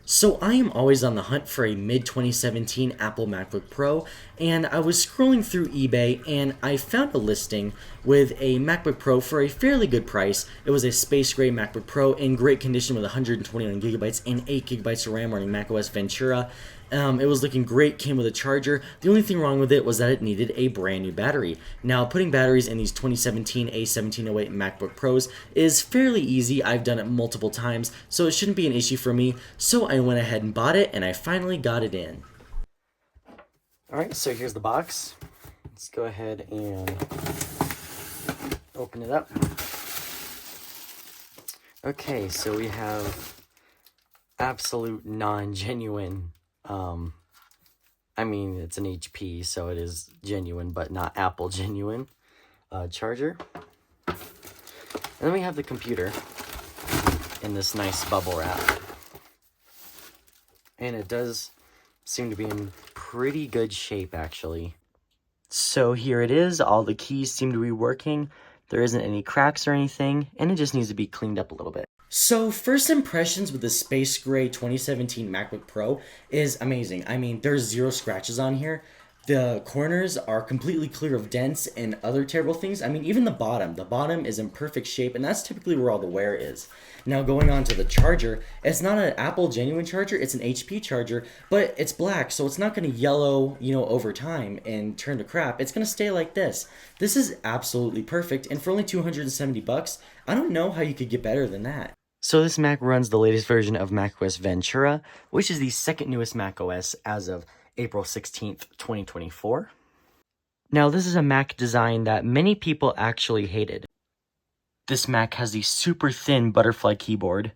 So I am always on the hunt for a mid-2017 Apple MacBook Pro, and I was scrolling through eBay and I found a listing with a MacBook Pro for a fairly good price. It was a space gray MacBook Pro in great condition with 129 gigabytes and 8 gigabytes of RAM running macOS Ventura. It was looking great, came with a charger. The only thing wrong with it was that it needed a brand new battery. Now, putting batteries in these 2017 A1708 MacBook Pros is fairly easy. I've done it multiple times, so it shouldn't be an issue for me. So I went ahead and bought it, and I finally got it in. Alright, so here's the box. Let's go ahead and open it up. Okay, so we have absolute non-genuine, I mean, it's an HP, so it is genuine, but not Apple genuine, charger. And then we have the computer in this nice bubble wrap. And it does seem to be in pretty good shape, actually. So here it is. All the keys seem to be working. There isn't any cracks or anything, and it just needs to be cleaned up a little bit. So first impressions with the Space Gray 2017 MacBook Pro is amazing. I mean, there's zero scratches on here. The corners are completely clear of dents and other terrible things. I mean, even the bottom is in perfect shape, and that's typically where all the wear is. Now going on to the charger, it's not an Apple genuine charger, it's an HP charger, but it's black, so it's not going to yellow, over time and turn to crap. It's going to stay like this. This is absolutely perfect, and for only $270, I don't know how you could get better than that. So this Mac runs the latest version of macOS Ventura, which is the second newest macOS as of April 16th, 2024. Now this is a Mac design that many people actually hated. This Mac has the super thin butterfly keyboard,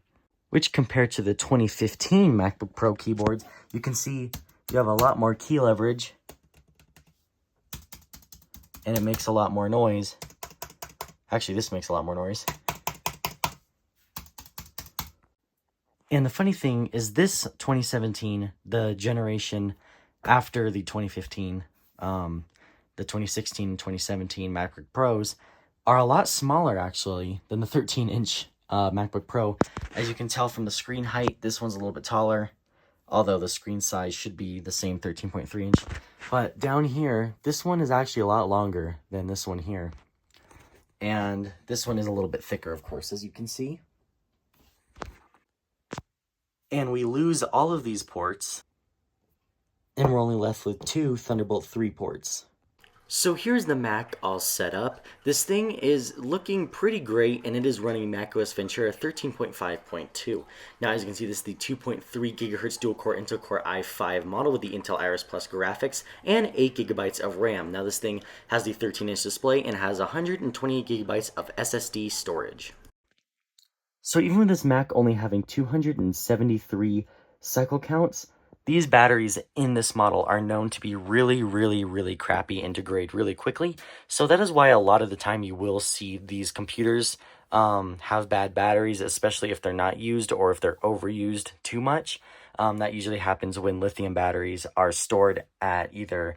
which compared to the 2015 MacBook Pro keyboards, you can see you have a lot more key leverage, and it makes a lot more noise. Actually, this makes a lot more noise. And the funny thing is this 2017, the generation after the 2015, the 2016 and 2017 MacBook Pros are a lot smaller actually than the 13-inch MacBook Pro. As you can tell from the screen height, this one's a little bit taller, although the screen size should be the same 13.3 inch. But down here, this one is actually a lot longer than this one here. And this one is a little bit thicker, of course, as you can see. And we lose all of these ports, and we're only left with two Thunderbolt 3 ports. So here's the Mac all set up. This thing is looking pretty great, and it is running macOS Ventura 13.5.2. Now, as you can see, this is the 2.3 gigahertz dual-core Intel Core i5 model with the Intel Iris Plus graphics and 8 gigabytes of RAM. Now, this thing has the 13-inch display and has 128 gigabytes of SSD storage. So even with this Mac only having 273 cycle counts, these batteries in this model are known to be really crappy and degrade really quickly. So that is why a lot of the time you will see these computers have bad batteries, especially if they're not used or if they're overused too much. That usually happens when lithium batteries are stored at either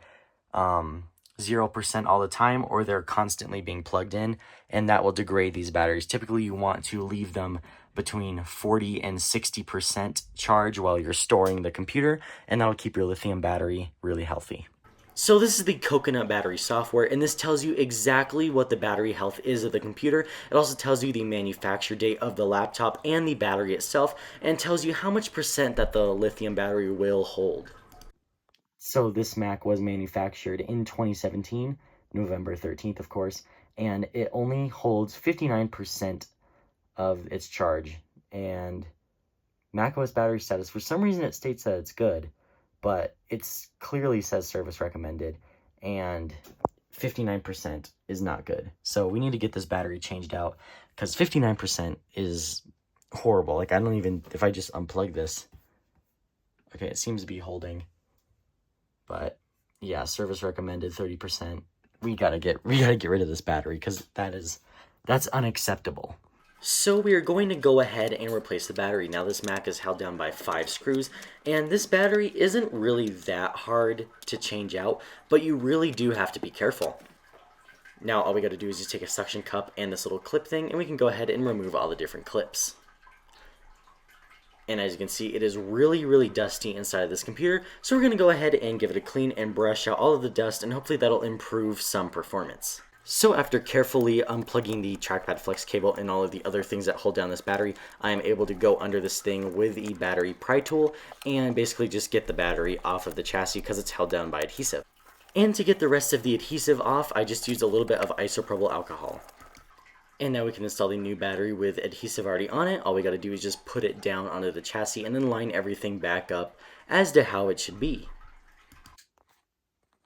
0% all the time, or they're constantly being plugged in, and that will degrade these batteries. Typically, you want to leave them between 40 and 60% charge while you're storing the computer, and that'll keep your lithium battery really healthy. So this is the Coconut battery software, and this tells you exactly what the battery health is of the computer. It also tells you the manufacture date of the laptop and the battery itself, and tells you how much percent that the lithium battery will hold. So this Mac was manufactured in 2017, November 13th, of course, and it only holds 59% of its charge. And macOS battery status, for some reason it states that it's good, but it clearly says service recommended, and 59% is not good. So we need to get this battery changed out, because 59% is horrible. Like, I don't even, if I just unplug this, okay, it seems to be holding. But yeah, service recommended 30%. We gotta get rid of this battery, because that's unacceptable. So we are going to go ahead and replace the battery. Now this Mac is held down by 5 screws, and this battery isn't really that hard to change out, but you really do have to be careful. Now all we gotta do is just take a suction cup and this little clip thing, and we can go ahead and remove all the different clips. And as you can see, it is really, really dusty inside of this computer. So we're going to go ahead and give it a clean and brush out all of the dust, and hopefully that'll improve some performance. So after carefully unplugging the trackpad flex cable and all of the other things that hold down this battery, I am able to go under this thing with the battery pry tool and basically just get the battery off of the chassis because it's held down by adhesive. And to get the rest of the adhesive off, I just used a little bit of isopropyl alcohol. And now we can install the new battery with adhesive already on it. All we got to do is just put it down onto the chassis and then line everything back up as to how it should be.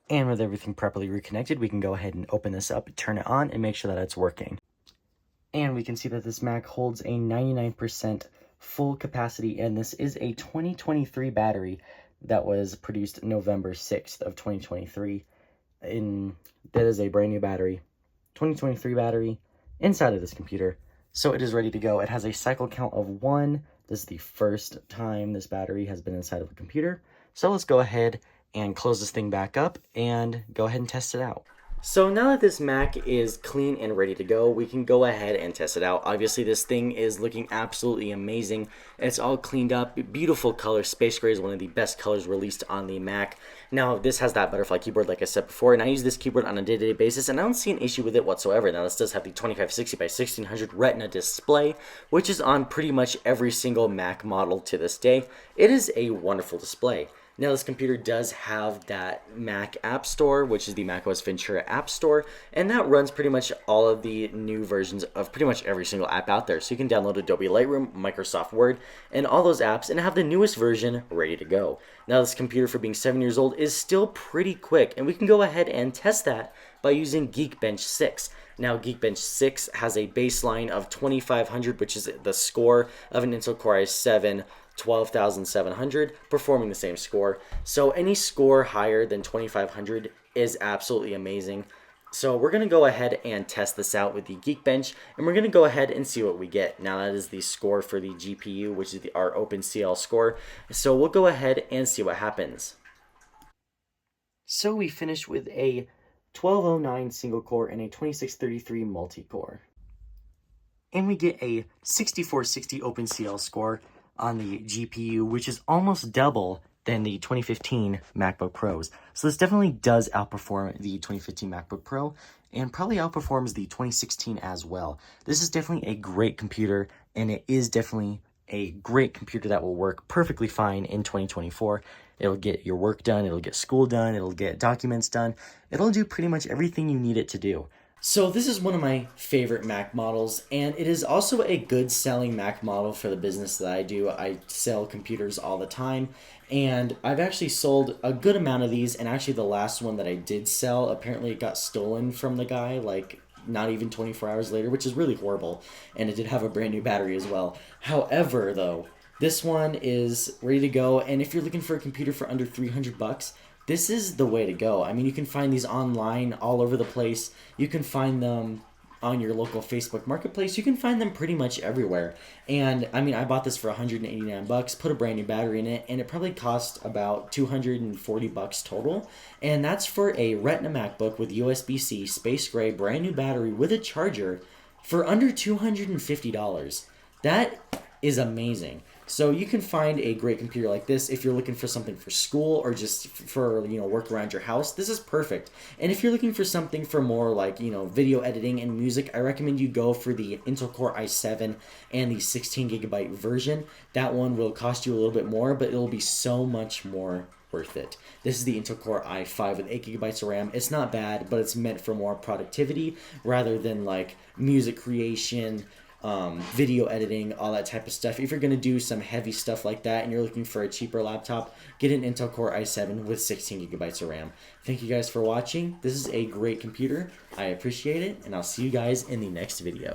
And with everything properly reconnected, we can go ahead and open this up, turn it on, and make sure that it's working. And we can see that this Mac holds a 99% full capacity, and this is a 2023 battery that was produced November 6th of 2023. That is a brand new battery, 2023 battery, inside of this computer. So it is ready to go. It has a cycle count of 1. This is the first time this battery has been inside of a computer. So let's go ahead and close this thing back up and go ahead and test it out. So now that this Mac is clean and ready to go, we can go ahead and test it out. Obviously, this thing is looking absolutely amazing. It's all cleaned up, beautiful color. Space gray is one of the best colors released on the Mac. Now, this has that butterfly keyboard, like I said before, and I use this keyboard on a day-to-day basis, and I don't see an issue with it whatsoever. Now, this does have the 2560 by 1600 Retina display, which is on pretty much every single Mac model to this day. It is a wonderful display. Now, this computer does have that Mac App Store, which is the macOS Ventura App Store, and that runs pretty much all of the new versions of pretty much every single app out there. So you can download Adobe Lightroom, Microsoft Word, and all those apps, and have the newest version ready to go. Now, this computer, for being 7 years old, is still pretty quick, and we can go ahead and test that by using Geekbench 6. Now, Geekbench 6 has a baseline of 2500, which is the score of an Intel Core i7 12700, performing the same score. So any score higher than 2500 is absolutely amazing. So we're going to go ahead and test this out with the Geekbench, and we're going to go ahead and see what we get. Now, that is the score for the GPU, which is our OpenCL score. So we'll go ahead and see what happens. So we finished with a 1209 single core and a 2633 multi-core. And we get a 6460 OpenCL score on the GPU, which is almost double than the 2015 MacBook Pros. So this definitely does outperform the 2015 MacBook Pro and probably outperforms the 2016 as well. This is definitely a great computer, and it is definitely a great computer that will work perfectly fine in 2024. It'll get your work done, it'll get school done, it'll get documents done. It'll do pretty much everything you need it to do. So this is one of my favorite Mac models, and it is also a good selling Mac model for the business that I do. I sell computers all the time, and I've actually sold a good amount of these, and actually the last one that I did sell, apparently it got stolen from the guy, like not even 24 hours later, which is really horrible, and it did have a brand new battery as well. However, though, this one is ready to go, and if you're looking for a computer for under 300 bucks, this is the way to go. I mean, you can find these online all over the place. You can find them on your local Facebook marketplace. You can find them pretty much everywhere. And I mean, I bought this for 189 bucks, put a brand new battery in it, and it probably cost about 240 bucks total. And that's for a Retina MacBook with USB-C, space gray, brand new battery with a charger for under $250. That is amazing. So you can find a great computer like this if you're looking for something for school or just for, work around your house. This is perfect. And if you're looking for something for more like, video editing and music, I recommend you go for the Intel Core i7 and the 16 gigabyte version. That one will cost you a little bit more, but it'll be so much more worth it. This is the Intel Core i5 with 8 gigabytes of RAM. It's not bad, but it's meant for more productivity rather than like music creation, video editing, all that type of stuff. If you're going to do some heavy stuff like that and you're looking for a cheaper laptop, get an Intel Core i7 with 16 gigabytes of RAM. Thank you guys for watching. This is a great computer. I appreciate it, and I'll see you guys in the next video.